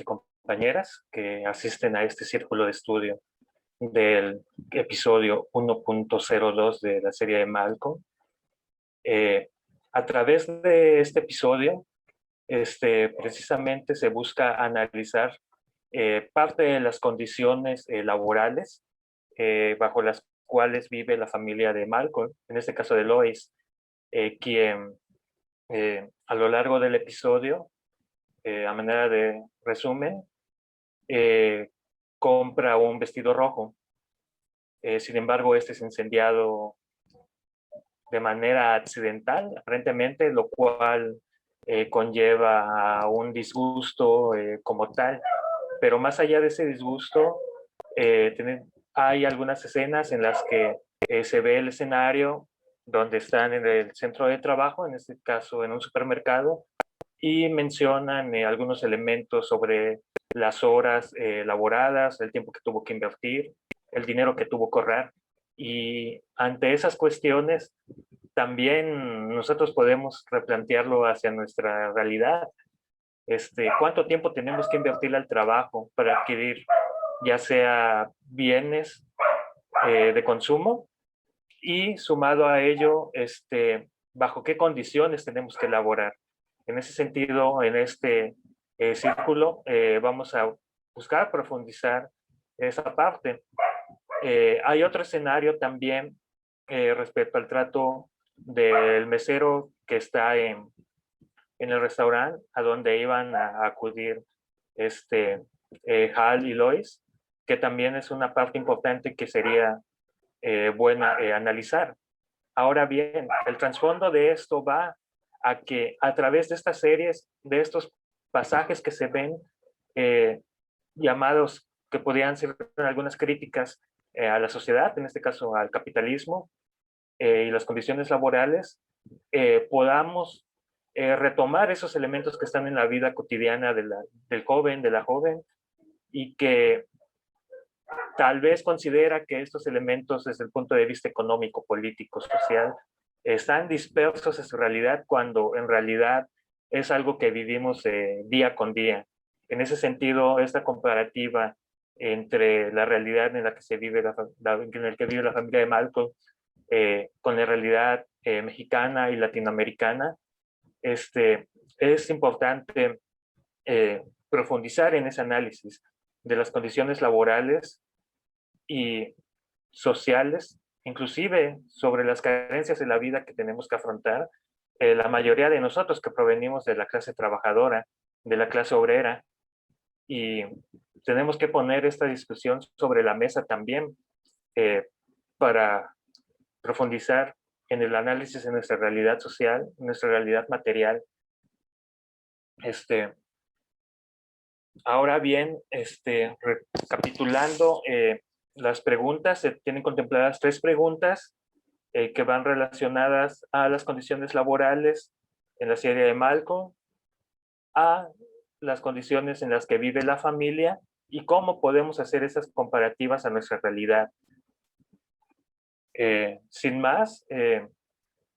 y compañeras que asisten a este círculo de estudio del episodio 1.02 de la serie de Malcolm. A través de este episodio, precisamente se busca analizar parte de las condiciones laborales bajo las cuales vive la familia de Malcolm, en este caso de Lois, quien a lo largo del episodio, a manera de resumen, compra un vestido rojo. Sin embargo, este es incendiado de manera accidental, aparentemente, lo cual conlleva a un disgusto como tal. Pero más allá de ese disgusto, hay algunas escenas en las que se ve el escenario donde están en el centro de trabajo, en este caso en un supermercado, y mencionan algunos elementos sobre las horas laboradas, el tiempo que tuvo que invertir, el dinero que tuvo que ahorrar. Y ante esas cuestiones, también nosotros podemos replantearlo hacia nuestra realidad. ¿Cuánto tiempo tenemos que invertir al trabajo para adquirir ya sea bienes de consumo? Y sumado a ello, ¿bajo qué condiciones tenemos que elaborar? En ese sentido, en este círculo, vamos a buscar profundizar esa parte. Hay otro escenario también respecto al trato del mesero que está en el restaurante a donde iban a acudir Hal y Lois, que también es una parte importante que sería buena analizar. Ahora bien, el trasfondo de esto va a que a través de estas series, de estos pasajes que se ven llamados, que podrían ser algunas críticas a la sociedad, en este caso al capitalismo y las condiciones laborales, podamos retomar esos elementos que están en la vida cotidiana del joven, de la joven, y que tal vez considera que estos elementos desde el punto de vista económico, político, social, están dispersos en su realidad cuando en realidad es algo que vivimos día con día. En ese sentido, esta comparativa entre la realidad en la que se vive en el que vive la familia de Malcolm con la realidad mexicana y latinoamericana, es importante profundizar en ese análisis de las condiciones laborales y sociales, inclusive sobre las carencias de la vida que tenemos que afrontar, la mayoría de nosotros que provenimos de la clase trabajadora, de la clase obrera, y tenemos que poner esta discusión sobre la mesa también para profundizar en el análisis de nuestra realidad social, nuestra realidad material. Ahora bien, recapitulando las preguntas, se tienen contempladas 3 preguntas que van relacionadas a las condiciones laborales en la serie de Malcolm, a las condiciones en las que vive la familia y cómo podemos hacer esas comparativas a nuestra realidad. Sin más,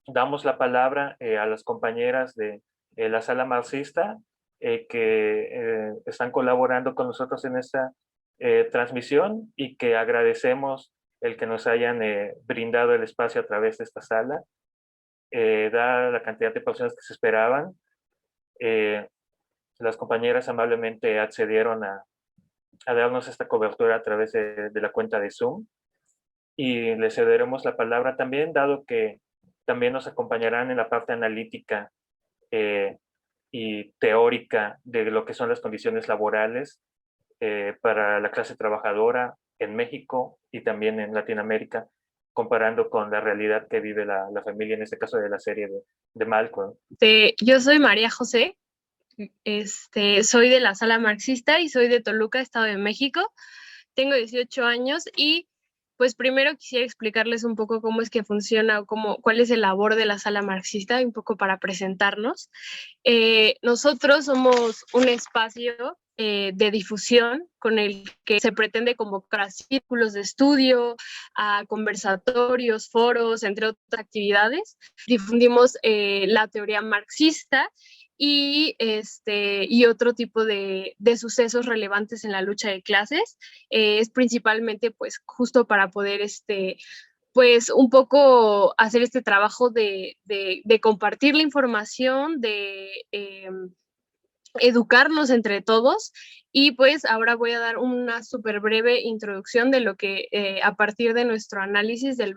damos la palabra a las compañeras de la sala marxista que están colaborando con nosotros en esta transmisión y que agradecemos el que nos hayan brindado el espacio a través de esta sala. Dada la cantidad de personas que se esperaban, las compañeras amablemente accedieron a darnos esta cobertura a través de la cuenta de Zoom y les cederemos la palabra también, dado que también nos acompañarán en la parte analítica y teórica de lo que son las condiciones laborales para la clase trabajadora en México y también en Latinoamérica, comparando con la realidad que vive la familia, en este caso de la serie de Malcolm. Yo soy María José, soy de la sala marxista y soy de Toluca, Estado de México. Tengo 18 años y pues primero quisiera explicarles un poco cómo es que funciona o cuál es el labor de la sala marxista, un poco para presentarnos. Nosotros somos un espacio de difusión con el que se pretende convocar a círculos de estudio, a conversatorios, foros, entre otras actividades. Difundimos la teoría marxista y otro tipo de sucesos relevantes en la lucha de clases. Es principalmente pues justo para poder pues un poco hacer este trabajo de compartir la información, de educarnos entre todos. Y pues ahora voy a dar una súper breve introducción de lo que a partir de nuestro análisis del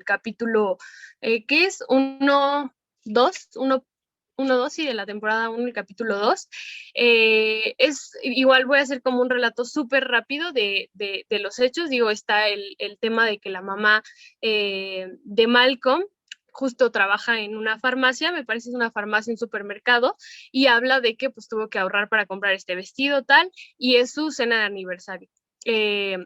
capítulo, que es 1, 2, y de la temporada 1, el capítulo 2. Es igual, voy a hacer como un relato súper rápido de los hechos. Digo, está el tema de que la mamá de Malcolm justo trabaja en una farmacia, me parece que es una farmacia, un supermercado, y habla de que pues tuvo que ahorrar para comprar este vestido tal, y es su cena de aniversario. Eh,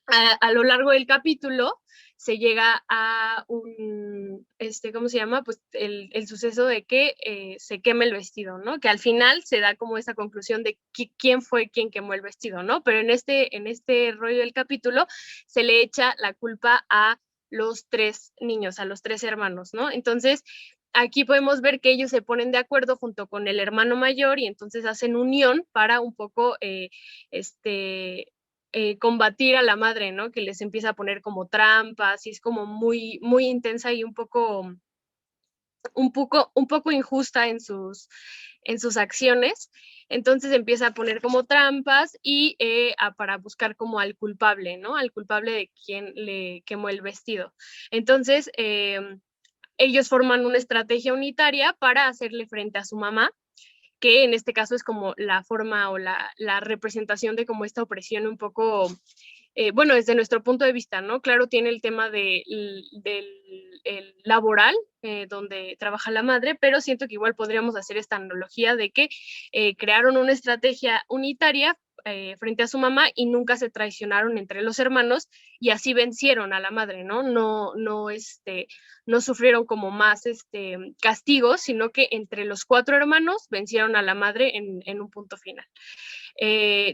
a lo largo del capítulo se llega a ¿cómo se llama? Pues el suceso de que se queme el vestido, ¿no? Que al final se da como esa conclusión de quién fue quien quemó el vestido, ¿no? Pero en este rollo del capítulo se le echa la culpa a los 3 niños, a los 3 hermanos, ¿no? Entonces, aquí podemos ver que ellos se ponen de acuerdo junto con el hermano mayor y entonces hacen unión para un poco combatir a la madre, ¿no? Que les empieza a poner como trampas y es como muy, muy intensa y un poco injusta en sus acciones. Entonces empieza a poner como trampas y para buscar como al culpable, ¿no? Al culpable de quien le quemó el vestido. Entonces, ellos forman una estrategia unitaria para hacerle frente a su mamá, que en este caso es como la forma o la representación de como esta opresión un poco, bueno, desde nuestro punto de vista, ¿no? Claro, tiene el tema del el laboral, donde trabaja la madre, pero siento que igual podríamos hacer esta analogía de que crearon una estrategia unitaria frente a su mamá y nunca se traicionaron entre los hermanos y así vencieron a la madre, ¿no? No sufrieron como más castigos, sino que entre los 4 hermanos vencieron a la madre en un punto final.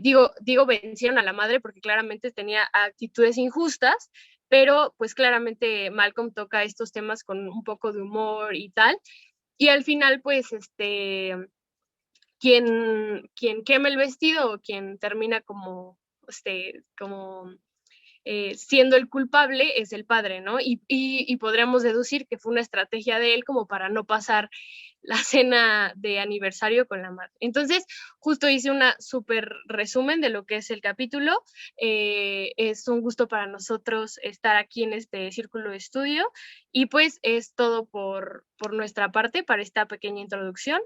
Digo vencieron a la madre porque claramente tenía actitudes injustas, pero pues claramente Malcolm toca estos temas con un poco de humor y tal. Y al final, pues, quien quema el vestido o quien termina como siendo el culpable es el padre, ¿no? Y podríamos deducir que fue una estrategia de él como para no pasar la cena de aniversario con la madre. Entonces, justo hice una súper resumen de lo que es el capítulo. Es un gusto para nosotros estar aquí en este círculo de estudio y pues es todo por nuestra parte para esta pequeña introducción.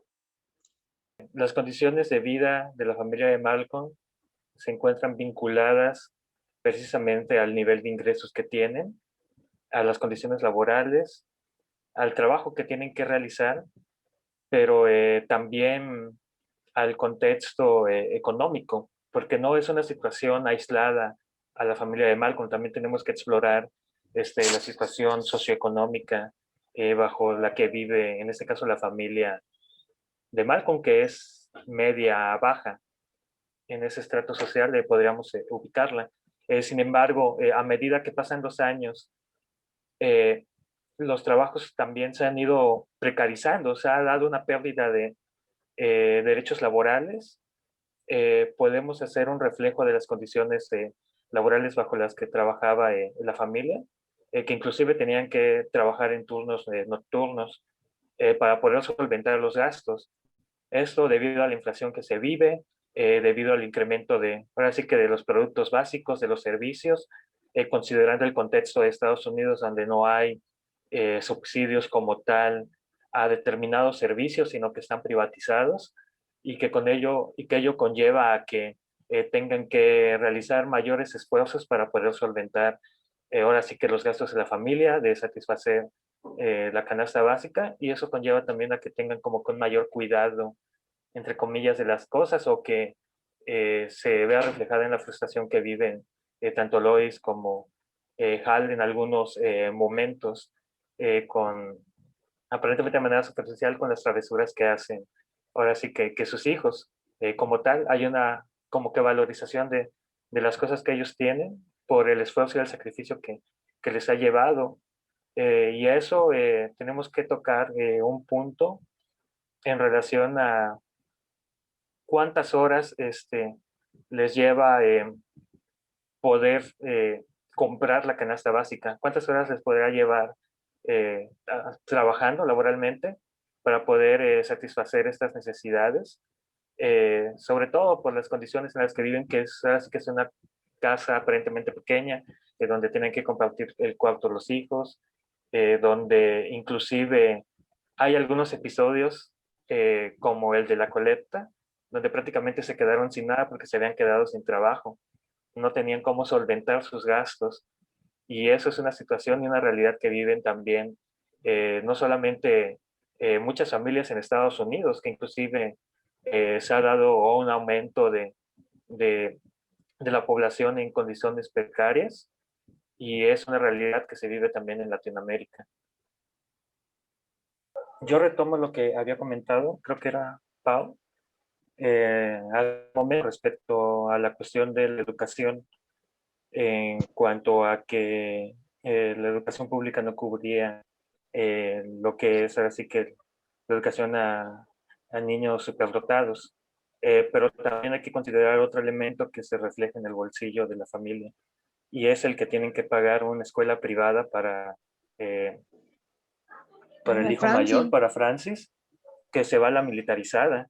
Las condiciones de vida de la familia de Malcolm se encuentran vinculadas precisamente al nivel de ingresos que tienen, a las condiciones laborales, al trabajo que tienen que realizar, pero también al contexto económico, porque no es una situación aislada a la familia de Malcolm, también tenemos que explorar la situación socioeconómica bajo la que vive, en este caso, la familia de Malcolm, que es media baja. En ese estrato social podríamos ubicarla. Sin embargo, a medida que pasan los años, eh, los trabajos también se han ido precarizando, se ha dado una pérdida de derechos laborales. Podemos hacer un reflejo de las condiciones laborales bajo las que trabajaba la familia, que inclusive tenían que trabajar en turnos nocturnos para poder solventar los gastos. Esto debido a la inflación que se vive, debido al incremento ahora sí que de los productos básicos, de los servicios, considerando el contexto de Estados Unidos donde no hay subsidios como tal a determinados servicios, sino que están privatizados y que ello conlleva a que tengan que realizar mayores esfuerzos para poder solventar ahora sí que los gastos de la familia, de satisfacer la canasta básica, y eso conlleva también a que tengan como con mayor cuidado, entre comillas, de las cosas, o que se vea reflejada en la frustración que viven tanto Lois como Hal en algunos momentos, con aparentemente de manera superficial, con las travesuras que hacen ahora sí que sus hijos. Como tal, hay una como que valorización de las cosas que ellos tienen por el esfuerzo y el sacrificio que les ha llevado. Y a eso tenemos que tocar un punto en relación a cuántas horas les lleva poder comprar la canasta básica, cuántas horas les podrá llevar trabajando laboralmente para poder satisfacer estas necesidades, sobre todo por las condiciones en las que viven, así que es una casa aparentemente pequeña, donde tienen que compartir el cuarto los hijos, donde inclusive hay algunos episodios como el de la colecta, donde prácticamente se quedaron sin nada porque se habían quedado sin trabajo, no tenían cómo solventar sus gastos. Y eso es una situación y una realidad que viven también no solamente muchas familias en Estados Unidos, que inclusive se ha dado un aumento de, de la población en condiciones precarias, y es una realidad que se vive también en Latinoamérica. Yo retomo lo que había comentado, creo que era Pau, al momento respecto a la cuestión de la educación, en cuanto a que la educación pública no cubría lo que es así que la educación a niños superdotados. Pero también hay que considerar otro elemento que se refleja en el bolsillo de la familia, y es el que tienen que pagar una escuela privada eh, para el Para hijo mayor, Francis. para Francis, que se va a la militarizada.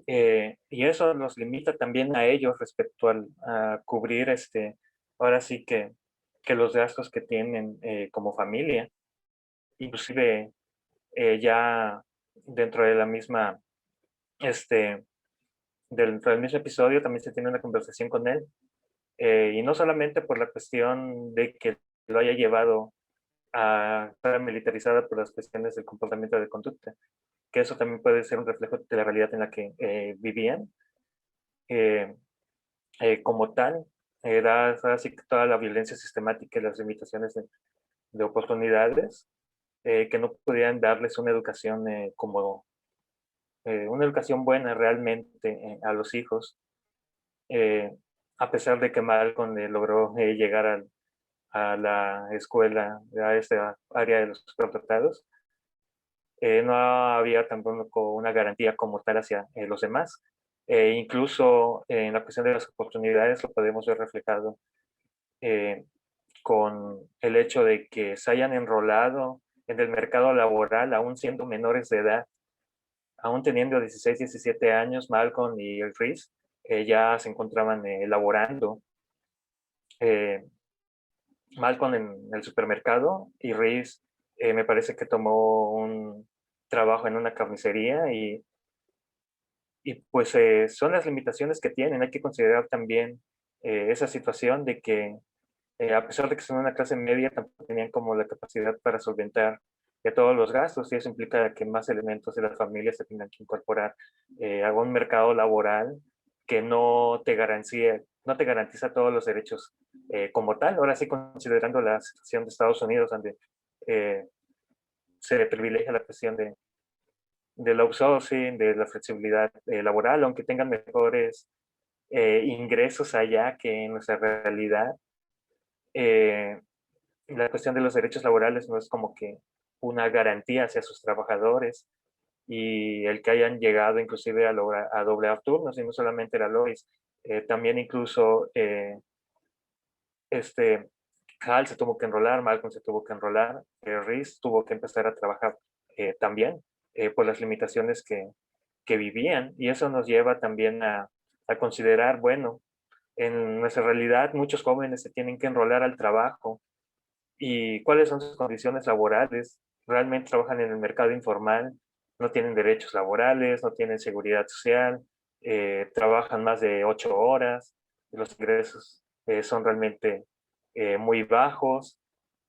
Y eso los limita también a ellos respecto a cubrir ahora sí que los gastos que tienen como familia. Inclusive ya dentro de la misma, dentro del mismo episodio también se tiene una conversación con él. Y no solamente por la cuestión de que lo haya llevado a estar militarizada por las cuestiones del comportamiento de conducta, que eso también puede ser un reflejo de la realidad en la que vivían. Eh, Como tal, da así que toda la violencia sistemática y las limitaciones de oportunidades, que no podían darles una educación como una educación buena realmente a los hijos, eh, a pesar de que Malcolm logró llegar a la escuela, a esta área de los superdotados. No había tampoco una garantía como tal hacia los demás. Incluso en la cuestión de las oportunidades lo podemos ver reflejado eh, con el hecho de que se hayan enrolado en el mercado laboral aún siendo menores de edad, aún teniendo 16, 17 años. Malcolm y Reese ya se encontraban laborando. Eh, Malcolm en el supermercado y Reese me parece que tomó un trabajo en una carnicería, y pues son las limitaciones que tienen. Hay que considerar también esa situación de que a pesar de que son una clase media, tampoco tenían como la capacidad para solventar todos los gastos, y eso implica que más elementos de la familia se tengan que incorporar a un mercado laboral que no te garantiza todos los derechos como tal. Ahora sí, considerando la situación de Estados Unidos, donde eh, se privilegia la cuestión del outsourcing, de la flexibilidad laboral, aunque tengan mejores ingresos allá que en nuestra realidad. Eh, la cuestión de los derechos laborales no es como que una garantía hacia sus trabajadores, y el que hayan llegado inclusive a doblar turnos, y no solamente era Lois, también incluso este, Hal se tuvo que enrolar, Malcolm se tuvo que enrolar, Reese tuvo que empezar a trabajar también por las limitaciones que vivían, y eso nos lleva también a considerar, bueno, en nuestra realidad muchos jóvenes se tienen que enrolar al trabajo, y cuáles son sus condiciones laborales. Realmente trabajan en el mercado informal, no tienen derechos laborales, no tienen seguridad social, trabajan más de 8 horas, los ingresos son realmente muy bajos,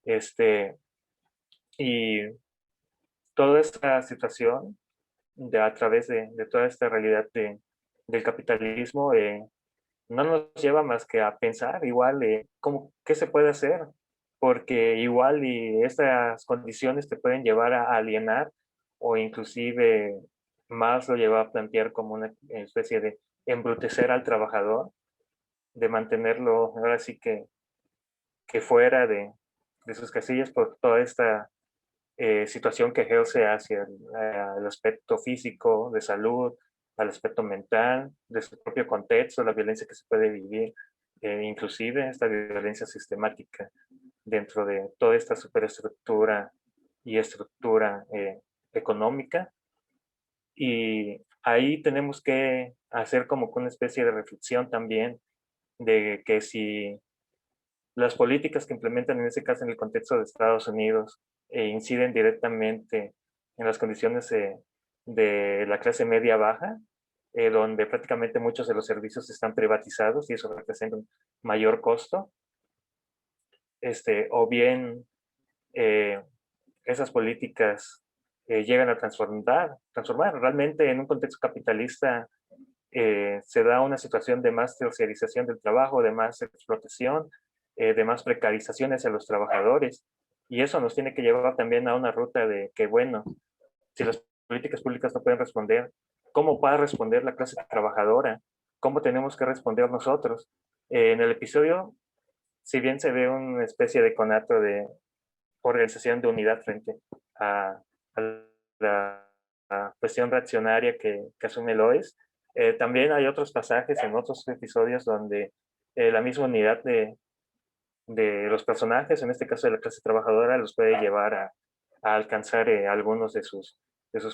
este, y toda esta situación a través de toda esta realidad del capitalismo no nos lleva más que a pensar igual qué se puede hacer, porque igual y estas condiciones te pueden llevar a alienar, o inclusive más lo lleva a plantear como una especie de embrutecer al trabajador, de mantenerlo ahora sí que fuera de sus casillas por toda esta situación que ejerce hacia el aspecto físico, de salud, al aspecto mental, de su propio contexto, la violencia que se puede vivir, inclusive esta violencia sistemática dentro de toda esta superestructura y estructura económica. Y ahí tenemos que hacer como una especie de reflexión también de que si las políticas que implementan en ese caso en el contexto de Estados Unidos inciden directamente en las condiciones de la clase media baja, donde prácticamente muchos de los servicios están privatizados y eso representa un mayor costo, o bien esas políticas llegan a transformar. Realmente en un contexto capitalista se da una situación de más terciarización del trabajo, de más explotación, de más precarización hacia los trabajadores. Y eso nos tiene que llevar también a una ruta de que, bueno, si las políticas públicas no pueden responder, ¿cómo va a responder la clase trabajadora? ¿Cómo tenemos que responder nosotros? En el episodio, si bien se ve una especie de conato de organización de unidad frente a, a la cuestión reaccionaria que asume Lois, también hay otros pasajes en otros episodios donde la misma unidad de los personajes, en este caso de la clase trabajadora, los puede llevar a alcanzar algunos de sus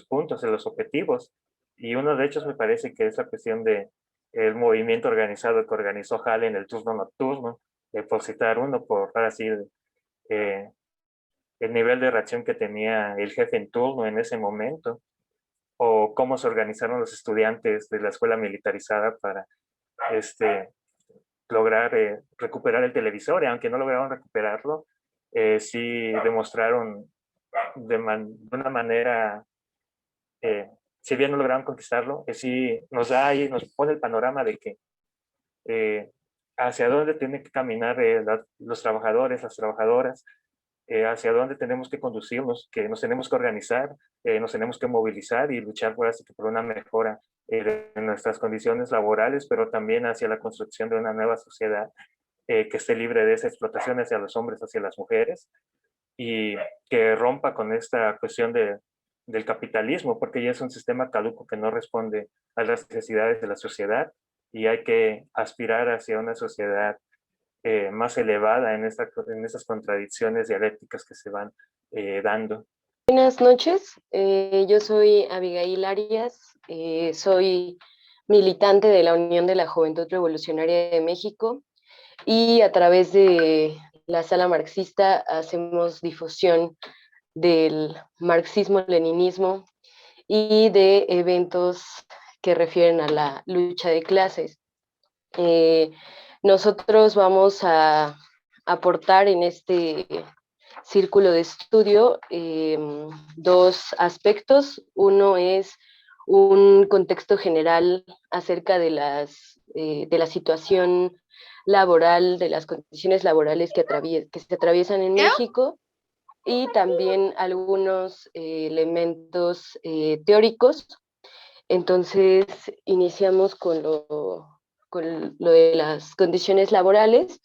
puntos, de los objetivos. Y uno de ellos me parece que es la cuestión de el movimiento organizado que organizó Hall en el turno nocturno, por citar uno, por así eh, el nivel de reacción que tenía el jefe en turno en ese momento, o cómo se organizaron los estudiantes de la escuela militarizada para lograr recuperar el televisor, y aunque no lograron recuperarlo, sí demostraron de una manera, si bien no lograron conquistarlo, sí nos da ahí, nos pone el panorama de que hacia dónde tienen que caminar los trabajadores, las trabajadoras, hacia dónde tenemos que conducirnos, que nos tenemos que organizar, nos tenemos que movilizar y luchar por una mejora de nuestras condiciones laborales, pero también hacia la construcción de una nueva sociedad que esté libre de esa explotación hacia los hombres, hacia las mujeres, y que rompa con esta cuestión del capitalismo, porque ya es un sistema caduco que no responde a las necesidades de la sociedad, y hay que aspirar hacia una sociedad más elevada en estas contradicciones dialécticas que se van dando. Buenas noches, yo soy Abigail Arias, soy militante de la Unión de la Juventud Revolucionaria de México y a través de la Sala Marxista hacemos difusión del marxismo-leninismo y de eventos que refieren a la lucha de clases. Nosotros vamos a aportar en este círculo de estudio dos aspectos. Uno es un contexto general acerca de la situación laboral, de las condiciones laborales que se atraviesan en México, y también algunos elementos teóricos. Entonces, iniciamos con lo de las condiciones laborales.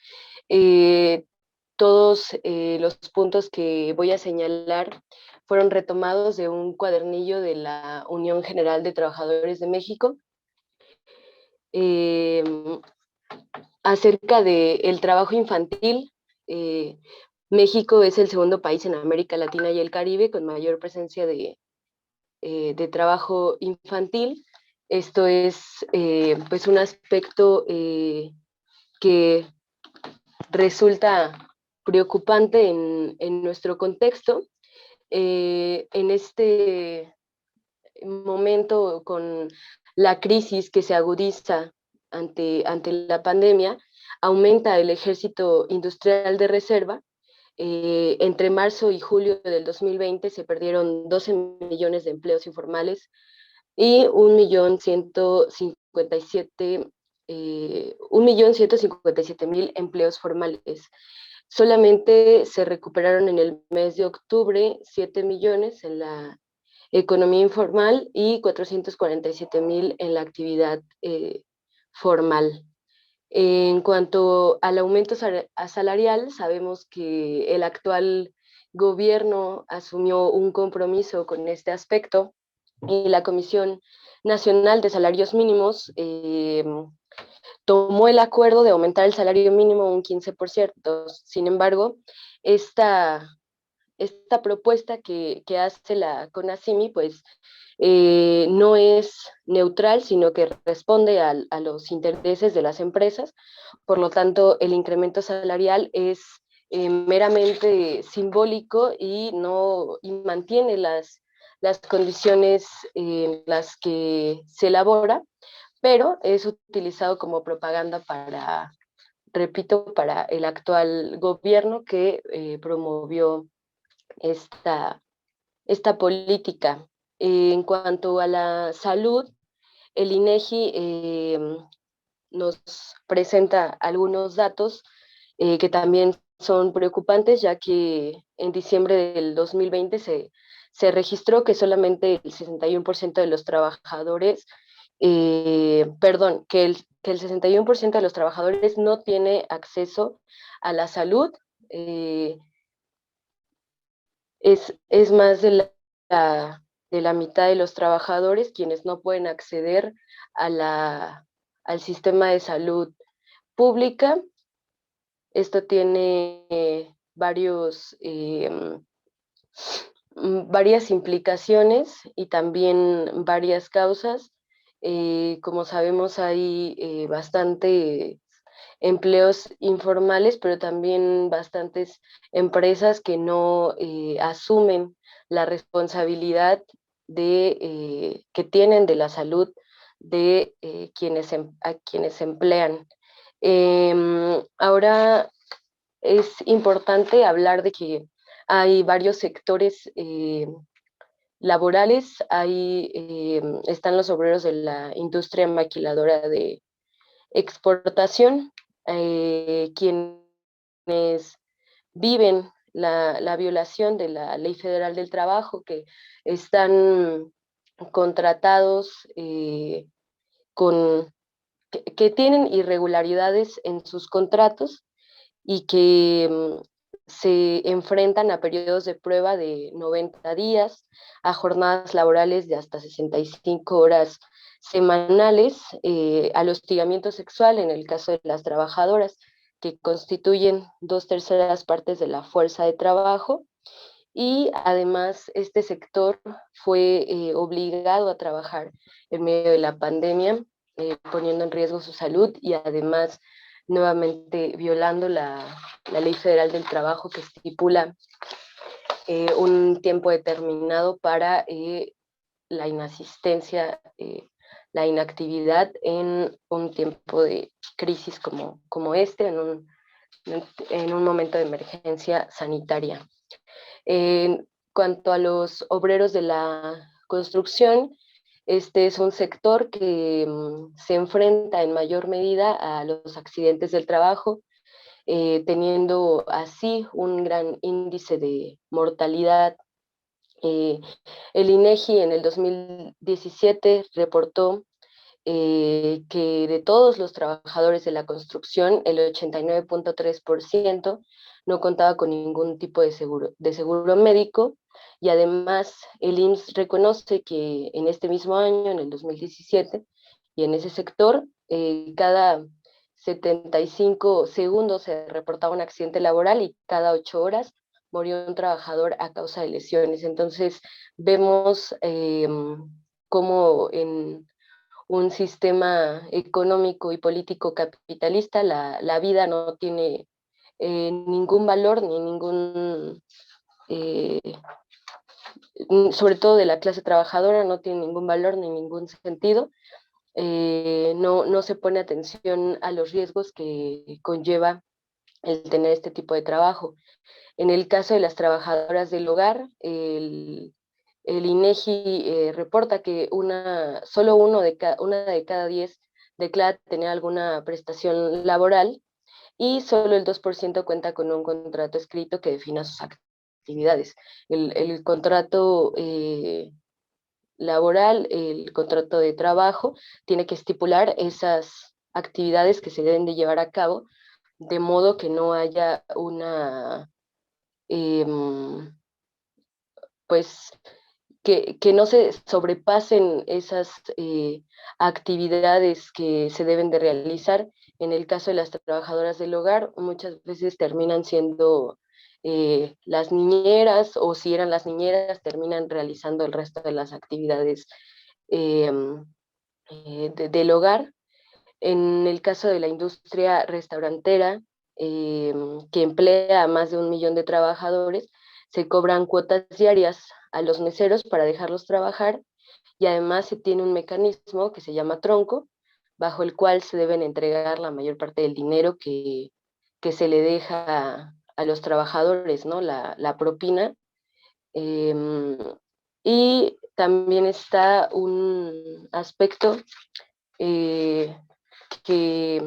Todos los puntos que voy a señalar fueron retomados de un cuadernillo de la Unión General de Trabajadores de México, acerca del trabajo infantil. México es el segundo país en América Latina y el Caribe con mayor presencia de trabajo infantil. Esto es pues un aspecto que resulta preocupante en nuestro contexto. En este momento, con la crisis que se agudiza ante la pandemia, aumenta el ejército industrial de reserva. Entre marzo y julio del 2020 se perdieron 12 millones de empleos informales y 1.157.000 empleos formales. Solamente se recuperaron en el mes de octubre 7 millones en la economía informal y 447.000 en la actividad formal. En cuanto al aumento salarial, sabemos que el actual gobierno asumió un compromiso con este aspecto y la Comisión Nacional de Salarios Mínimos tomó el acuerdo de aumentar el salario mínimo un 15%. Sin embargo, esta, esta propuesta que hace la CONACYMI, pues no es neutral, sino que responde a los intereses de las empresas. Por lo tanto, el incremento salarial es meramente simbólico y, no, y mantiene las condiciones en las que se elabora, pero es utilizado como propaganda para, repito, para el actual gobierno que promovió esta política. En cuanto a la salud, el INEGI nos presenta algunos datos que también son preocupantes, ya que en diciembre del 2020 se registró que solamente el 61% de los trabajadores, que el 61% de los trabajadores no tiene acceso a la salud. Eh, es más de la mitad de los trabajadores quienes no pueden acceder a al sistema de salud pública. Esto tiene varias implicaciones y también varias causas. Como sabemos, hay bastante empleos informales, pero también bastantes empresas que no asumen la responsabilidad que tienen de la salud de a quienes emplean. Ahora es importante hablar de que hay varios sectores laborales, están los obreros de la industria maquiladora de exportación, quienes viven la violación de la Ley Federal del Trabajo, que están contratados que tienen irregularidades en sus contratos y que se enfrentan a periodos de prueba de 90 días, a jornadas laborales de hasta 65 horas semanales, al hostigamiento sexual en el caso de las trabajadoras, que constituyen 2/3 partes de la fuerza de trabajo. Y además este sector fue obligado a trabajar en medio de la pandemia, poniendo en riesgo su salud y además nuevamente violando la Ley Federal del Trabajo, que estipula un tiempo determinado para la inasistencia, la inactividad en un tiempo de crisis como este, en un momento de emergencia sanitaria. En cuanto a los obreros de la construcción, este es un sector que se enfrenta en mayor medida a los accidentes del trabajo, teniendo así un gran índice de mortalidad. El INEGI en el 2017 reportó que de todos los trabajadores de la construcción, el 89.3% no contaba con ningún tipo de seguro médico, y además el IMSS reconoce que en este mismo año, en el 2017, y en ese sector, cada 75 segundos se reportaba un accidente laboral y cada 8 horas murió un trabajador a causa de lesiones. Entonces vemos cómo en un sistema económico y político capitalista la vida no tiene ningún valor ni eh, sobre todo de la clase trabajadora, no tiene ningún valor ni ningún sentido. No se pone atención a los riesgos que conlleva el tener este tipo de trabajo. En el caso de las trabajadoras del hogar, el INEGI reporta que solo una de cada 10 declara tener alguna prestación laboral, y solo el 2% cuenta con un contrato escrito que defina sus actividades. El contrato laboral, el contrato de trabajo, tiene que estipular esas actividades que se deben de llevar a cabo, de modo que no haya una pues que no se sobrepasen esas actividades que se deben de realizar. En el caso de las trabajadoras del hogar, muchas veces terminan siendo las niñeras, o si eran las niñeras, terminan realizando el resto de las actividades eh, del hogar. En el caso de la industria restaurantera, eh, que emplea a más de 1 millón de trabajadores, se cobran cuotas diarias a los meseros para dejarlos trabajar, y además se tiene un mecanismo que se llama tronco, bajo el cual se deben entregar la mayor parte del dinero que se le deja a los trabajadores, ¿no? La propina. Eh, y también está un aspecto eh, que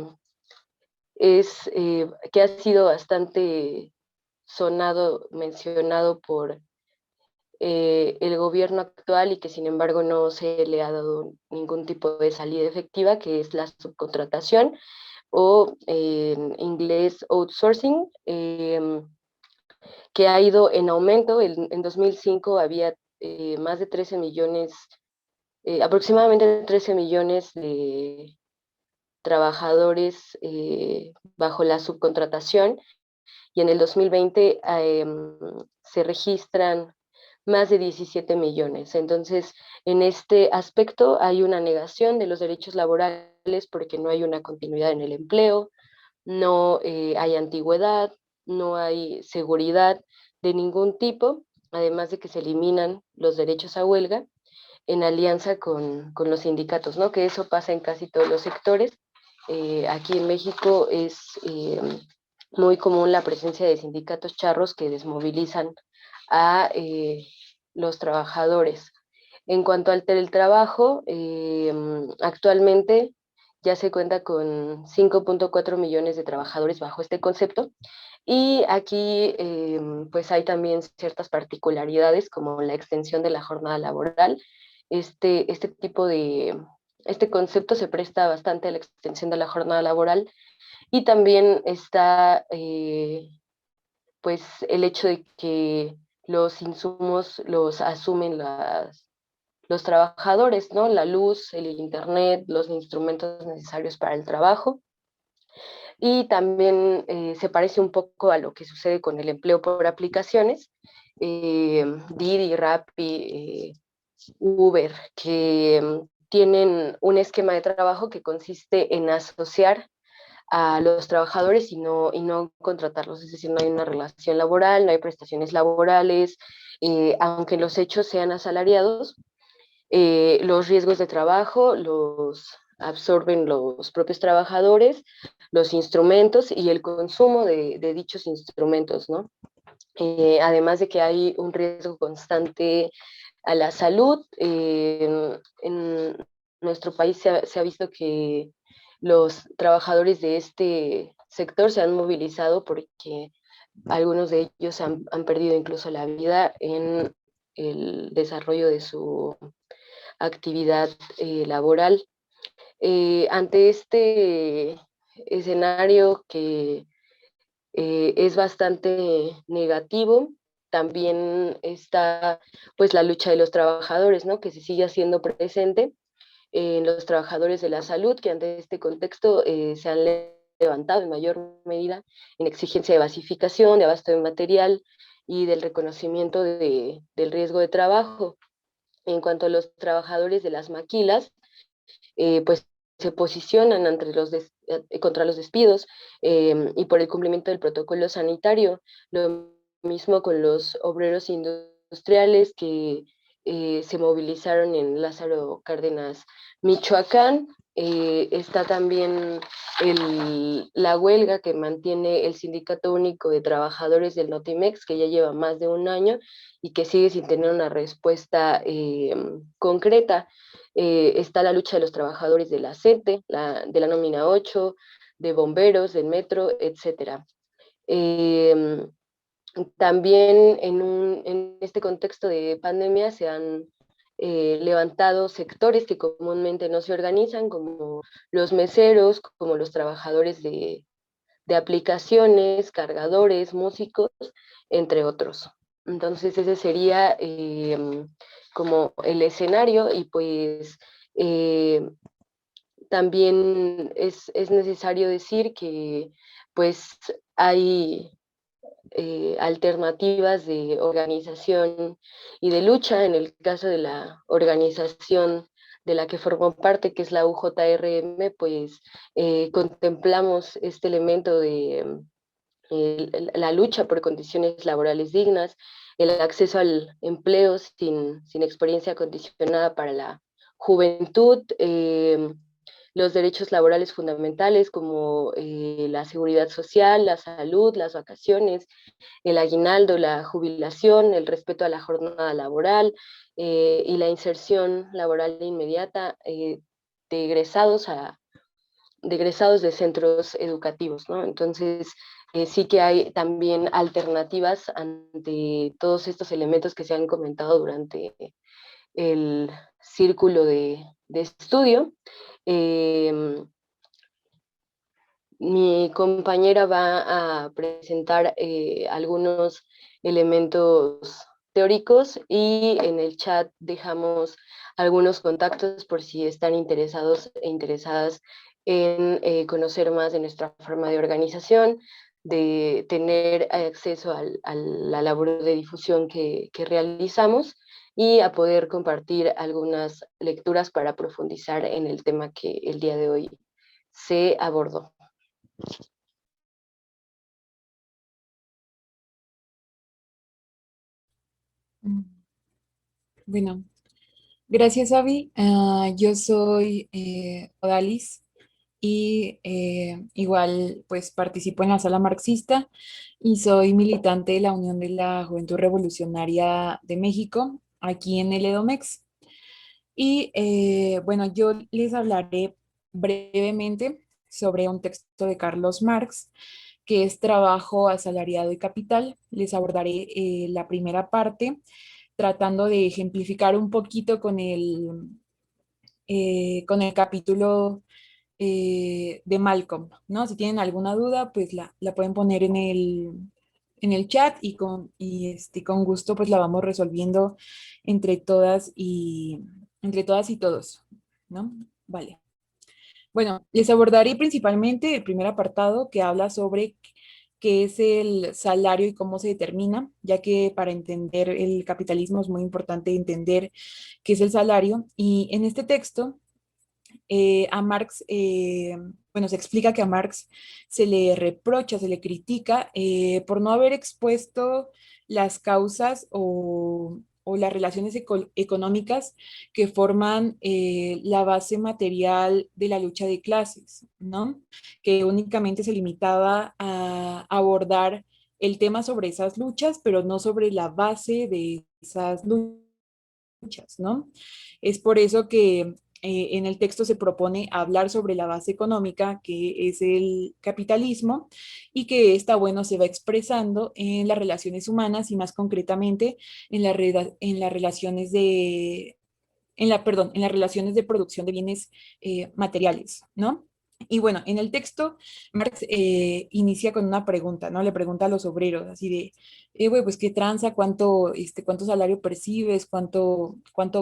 que ha sido bastante sonado, mencionado por el gobierno actual, y que sin embargo no se le ha dado ningún tipo de salida efectiva, que es la subcontratación, o en inglés outsourcing, que ha ido en aumento. En 2005 había más de 13 millones, aproximadamente 13 millones de trabajadores bajo la subcontratación, y en el 2020 se registran más de 17 millones. Entonces, en este aspecto hay una negación de los derechos laborales, porque no hay una continuidad en el empleo, no hay antigüedad, no hay seguridad de ningún tipo, además de que se eliminan los derechos a huelga en alianza con los sindicatos, ¿no? Que eso pasa en casi todos los sectores. Aquí en México es muy común la presencia de sindicatos charros que desmovilizan a los trabajadores. En cuanto al teletrabajo, actualmente ya se cuenta con 5.4 millones de trabajadores bajo este concepto, y aquí pues hay también ciertas particularidades, como la extensión de la jornada laboral. Este tipo de, este concepto se presta bastante a la extensión de la jornada laboral, y también está pues el hecho de que los insumos los asumen los trabajadores, ¿no? La luz, el internet, los instrumentos necesarios para el trabajo. Y también se parece un poco a lo que sucede con el empleo por aplicaciones, Didi, Rappi, Uber, que tienen un esquema de trabajo que consiste en asociar a los trabajadores y no contratarlos, es decir, no hay una relación laboral, no hay prestaciones laborales, aunque los hechos sean asalariados. Los riesgos de trabajo los absorben los propios trabajadores, los instrumentos y el consumo de dichos instrumentos, ¿no? Además de que hay un riesgo constante a la salud. En nuestro país se ha visto que los trabajadores de este sector se han movilizado porque algunos de ellos han perdido incluso la vida en el desarrollo de su actividad laboral. Ante este escenario que es bastante negativo, también está pues la lucha de los trabajadores, ¿no? Que se sigue haciendo presente en los trabajadores de la salud, que ante este contexto se han levantado en mayor medida en exigencia de basificación, de abasto de material y del reconocimiento del riesgo de trabajo. En cuanto a los trabajadores de las maquilas, pues se posicionan contra los despidos y por el cumplimiento del protocolo sanitario. Lo mismo con los obreros industriales que se movilizaron en Lázaro Cárdenas, Michoacán. Está también la huelga que mantiene el Sindicato Único de Trabajadores del Notimex, que ya lleva más de un año y que sigue sin tener una respuesta concreta. Está la lucha de los trabajadores de la CENTE, de la nómina 8, de bomberos, del metro, etc. También en este contexto de pandemia se han levantado sectores que comúnmente no se organizan, como los meseros, como los trabajadores de aplicaciones, cargadores, músicos, entre otros. Entonces ese sería como el escenario y pues también es necesario decir que pues hay alternativas de organización y de lucha. En el caso de la organización de la que formo parte, que es la UJRM, pues contemplamos este elemento de la lucha por condiciones laborales dignas, el acceso al empleo sin experiencia condicionada para la juventud, los derechos laborales fundamentales como la seguridad social, la salud, las vacaciones, el aguinaldo, la jubilación, el respeto a la jornada laboral y la inserción laboral inmediata de egresados de egresados de centros educativos, ¿no? Entonces, sí que hay también alternativas ante todos estos elementos que se han comentado durante el círculo de estudio. Mi compañera va a presentar algunos elementos teóricos y en el chat dejamos algunos contactos por si están interesados e interesadas en conocer más de nuestra forma de organización, de tener acceso a la labor de difusión que realizamos y a poder compartir algunas lecturas para profundizar en el tema que el día de hoy se abordó. Mm, Bueno, gracias, Avi. Yo soy Odalis y igual pues participo en la Sala Marxista y soy militante de la Unión de la Juventud Revolucionaria de México, aquí en el EDOMEX. Y bueno, yo les hablaré brevemente sobre un texto de Carlos Marx, que es Trabajo, Asalariado y Capital. Les abordaré la primera parte, tratando de ejemplificar un poquito con el capítulo de Malcolm, ¿no? Si tienen alguna duda, pues la pueden poner en el chat con gusto pues la vamos resolviendo entre todas entre todas y todos, ¿no? Vale. Bueno, les abordaré principalmente el primer apartado que habla sobre qué es el salario y cómo se determina, ya que para entender el capitalismo es muy importante entender qué es el salario. Y en este texto a Marx, bueno, se explica que a Marx se le reprocha, se le critica por no haber expuesto las causas o las relaciones económicas que forman la base material de la lucha de clases, ¿no? Que únicamente se limitaba a abordar el tema sobre esas luchas, pero no sobre la base de esas luchas, ¿no? Es por eso que en el texto se propone hablar sobre la base económica, que es el capitalismo, y que esta, bueno, se va expresando en las relaciones humanas y más concretamente en las relaciones en las relaciones de producción de bienes materiales, ¿no? Y bueno, en el texto, Marx inicia con una pregunta, ¿no? Le pregunta a los obreros, así de, güey, pues qué tranza, cuánto salario percibes, cuánto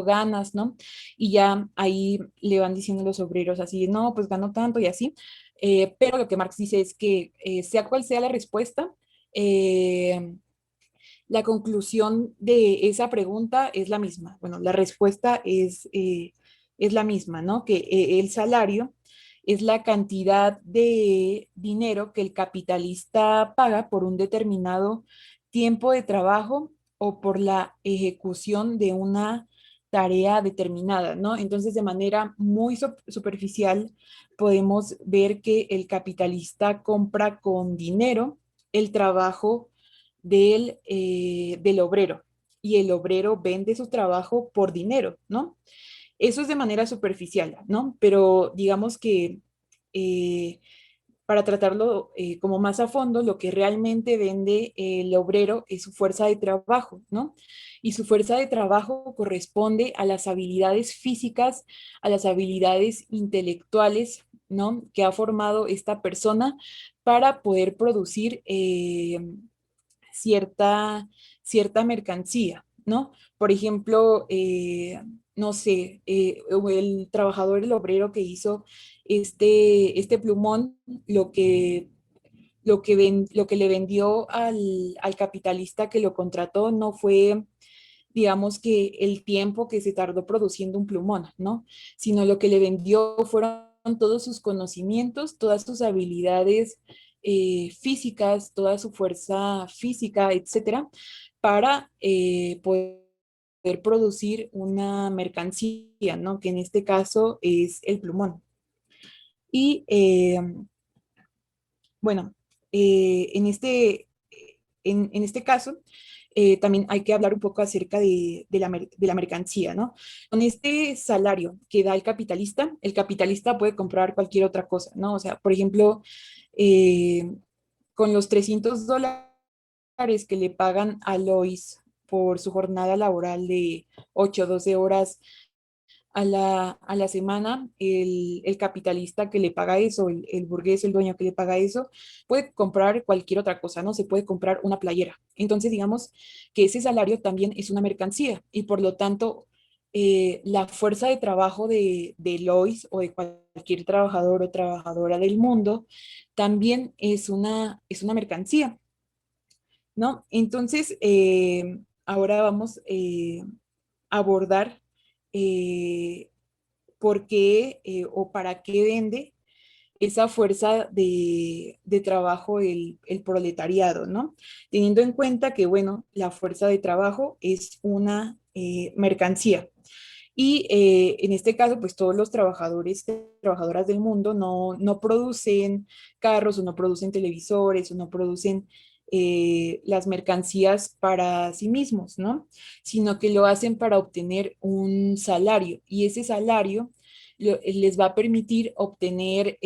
ganas, ¿no? Y ya ahí le van diciendo los obreros así, no, pues gano tanto y así. Pero lo que Marx dice es que sea cual sea la respuesta, la conclusión de esa pregunta es la misma. Bueno, la respuesta es la misma, ¿no? Que el salario es la cantidad de dinero que el capitalista paga por un determinado tiempo de trabajo o por la ejecución de una tarea determinada, ¿no? Entonces, de manera muy superficial, podemos ver que el capitalista compra con dinero el trabajo del obrero y el obrero vende su trabajo por dinero, ¿no? Eso es de manera superficial, ¿no? Pero digamos que eh, para tratarlo como más a fondo, lo que realmente vende el obrero es su fuerza de trabajo, ¿no? Y su fuerza de trabajo corresponde a las habilidades físicas, a las habilidades intelectuales, ¿no? Que ha formado esta persona para poder producir cierta mercancía, ¿no? Por ejemplo, no sé, el trabajador, el obrero que hizo este plumón, lo que le vendió al capitalista que lo contrató no fue, digamos, que el tiempo que se tardó produciendo un plumón, ¿no? Sino lo que le vendió fueron todos sus conocimientos, todas sus habilidades físicas, toda su fuerza física, etcétera, para poder producir una mercancía, ¿no? Que en este caso es el plumón. Y bueno, en este caso, también hay que hablar un poco acerca de la mercancía, ¿no? Con este salario que da el capitalista puede comprar cualquier otra cosa, ¿no? O sea, por ejemplo, eh, con los $300 que le pagan a Lois por su jornada laboral de 8 o 12 horas a la semana, el capitalista que le paga eso, el burgués, el dueño que le paga eso, puede comprar cualquier otra cosa, ¿no? Se puede comprar una playera. Entonces, digamos que ese salario también es una mercancía y por lo tanto, la fuerza de trabajo de Lois o de cualquier trabajador o trabajadora del mundo también es una mercancía, ¿no? Entonces, ahora vamos a abordar eh, por qué o para qué vende esa fuerza de trabajo el proletariado, ¿no? Teniendo en cuenta que, bueno, la fuerza de trabajo es una mercancía. Y en este caso, pues todos los trabajadores, trabajadoras del mundo no producen carros o no producen televisores o no producen las mercancías para sí mismos, ¿no? Sino que lo hacen para obtener un salario y ese salario les va a permitir obtener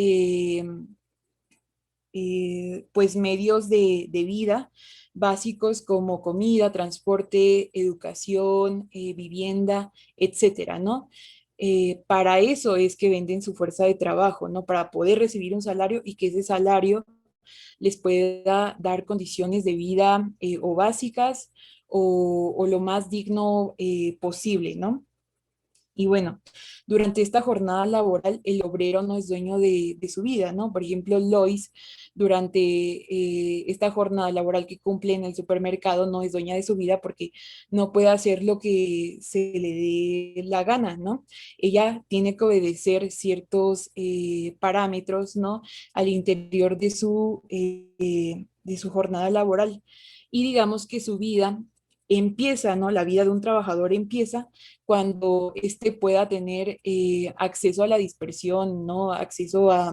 pues medios de vida básicos como comida, transporte, educación, vivienda, etcétera, ¿no? Para eso es que venden su fuerza de trabajo, ¿no? Para poder recibir un salario y que ese salario les pueda dar condiciones de vida o básicas o lo más digno posible, ¿no? Y bueno, durante esta jornada laboral, el obrero no es dueño de su vida, ¿no? Por ejemplo, Lois, durante esta jornada laboral que cumple en el supermercado, no es dueña de su vida porque no puede hacer lo que se le dé la gana, ¿no? Ella tiene que obedecer ciertos parámetros, ¿no? Al interior de su jornada laboral. Y digamos que su vida empieza, ¿no? La vida de un trabajador empieza cuando éste pueda tener acceso a la dispersión, ¿no? Acceso a,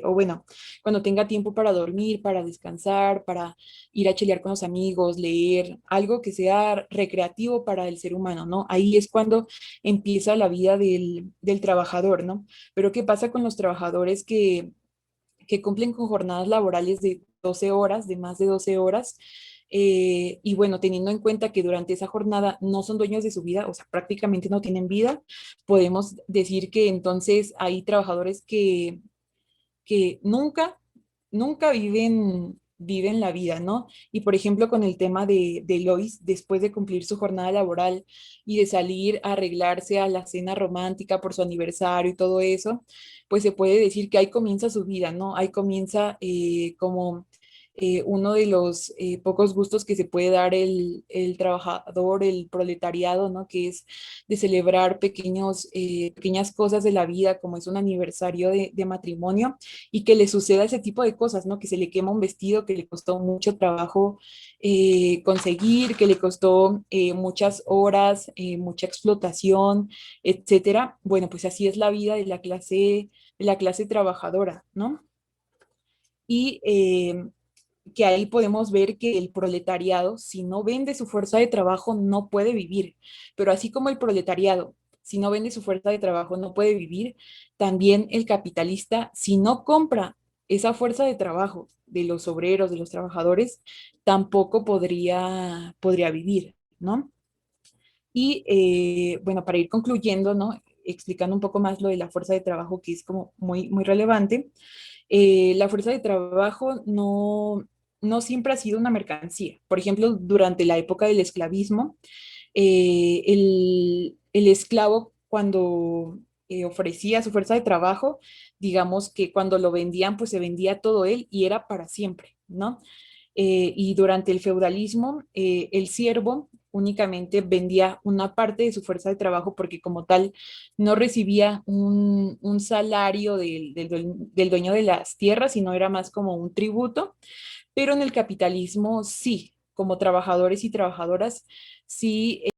o bueno, cuando tenga tiempo para dormir, para descansar, para ir a chelear con los amigos, leer, algo que sea recreativo para el ser humano, ¿no? Ahí es cuando empieza la vida del trabajador, ¿no? Pero ¿qué pasa con los trabajadores que cumplen con jornadas laborales de 12 horas, de más de 12 horas? Y bueno, teniendo en cuenta que durante esa jornada no son dueños de su vida, o sea, prácticamente no tienen vida, podemos decir que entonces hay trabajadores que nunca viven la vida, ¿no? Y por ejemplo, con el tema de Lois, después de cumplir su jornada laboral y de salir a arreglarse a la cena romántica por su aniversario y todo eso, pues se puede decir que ahí comienza su vida, ¿no? Ahí comienza como uno de los pocos gustos que se puede dar el trabajador, el proletariado, ¿no? Que es de celebrar pequeñas cosas de la vida, como es un aniversario de matrimonio, y que le suceda ese tipo de cosas, ¿no? Que se le quema un vestido que le costó mucho trabajo conseguir, que le costó muchas horas, mucha explotación, etcétera. Bueno, pues así es la vida de la clase trabajadora, ¿no? Y que ahí podemos ver que el proletariado, si no vende su fuerza de trabajo, no puede vivir. Pero así como el proletariado, si no vende su fuerza de trabajo, no puede vivir, también el capitalista, si no compra esa fuerza de trabajo de los obreros, de los trabajadores, tampoco podría vivir, ¿no? Y bueno, para ir concluyendo, ¿no? Explicando un poco más lo de la fuerza de trabajo, que es como muy relevante. La fuerza de trabajo no siempre ha sido una mercancía. Por ejemplo, durante la época del esclavismo, el esclavo cuando ofrecía su fuerza de trabajo, digamos que cuando lo vendían, pues se vendía todo él y era para siempre, ¿no? Y durante el feudalismo, el siervo únicamente vendía una parte de su fuerza de trabajo porque como tal no recibía un salario del dueño de las tierras, sino era más como un tributo, pero en el capitalismo sí, como trabajadores y trabajadoras, sí